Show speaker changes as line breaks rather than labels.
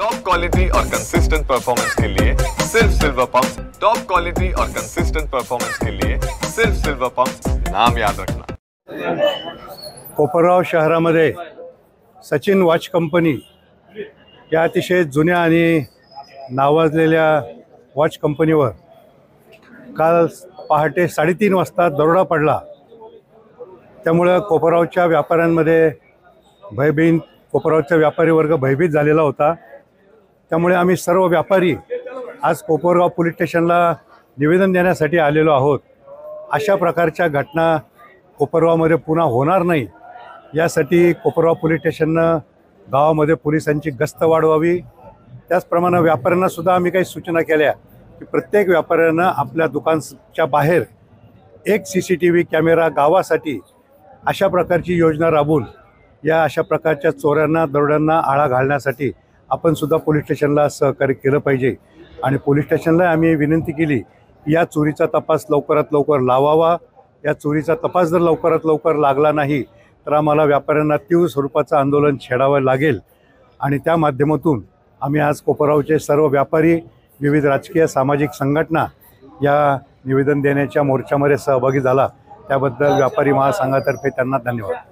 Top quality और consistent performance के लिए सिर्फ सिल्वर पंप्स। टॉप क्वालिटी और कंसिस्टेंट परफॉर्मेंस के लिए सिर्फ सिल्वर पंप्स, नाम याद रखना।
कोपरगाव शहरामध्ये सचिन वॉच कंपनी या अतिशय जुन्या आणि नावाजलेल्या वॉच कंपनीवर काल पहाटे 3:30 वाजता दरोडा पडला। त्यामुळे कोपरगावच्या व्यापाऱ्यांमध्ये भयभीत, कोपरगावचा व्यापारी वर्ग भयभीत झालेला होता। त्यामुळे आम्ही सर्व व्यापारी आज कोपरगाव पोलीस स्टेशनला निवेदन देण्यासाठी आलेलो आहोत। अशा प्रकारच्या घटना कोपरगावमध्ये पुन्हा होणार नाही यासाठी कोपरगाव पोलीस स्टेशननं गावामध्ये पोलिसांची गस्त वाढवावी। त्याचप्रमाणे व्यापाऱ्यांना सुद्धा आम्ही काही सूचना केल्या की प्रत्येक व्यापाऱ्यानं आपल्या दुकानाच्या बाहेर एक CCTV कॅमेरा गावासाठी अशा प्रकारची योजना राबवून या अशा प्रकारच्या चोऱ्यांना, दरोड्यांना आळा घालण्यासाठी आपण सुद्धा पोलीस स्टेशनला सहकार्य केलं पाहिजे। आणि पोलीस स्टेशनला आम्ही विनंती केली की या चोरीचा तपास लवकरात लवकर लावावा। या चोरीचा तपास जर लवकरात लवकर लागला नाही तर आम्हाला व्यापाऱ्यांना तीव्र स्वरूपाचं आंदोलन छेडावं लागेल। आणि त्या माध्यमातून आम्ही आज कोपरगावचे सर्व व्यापारी, विविध राजकीय सामाजिक संघटना या निवेदन देण्याच्या मोर्चामध्ये सहभागी झाला। त्याबद्दल व्यापारी महासंघातर्फे त्यांना धन्यवाद।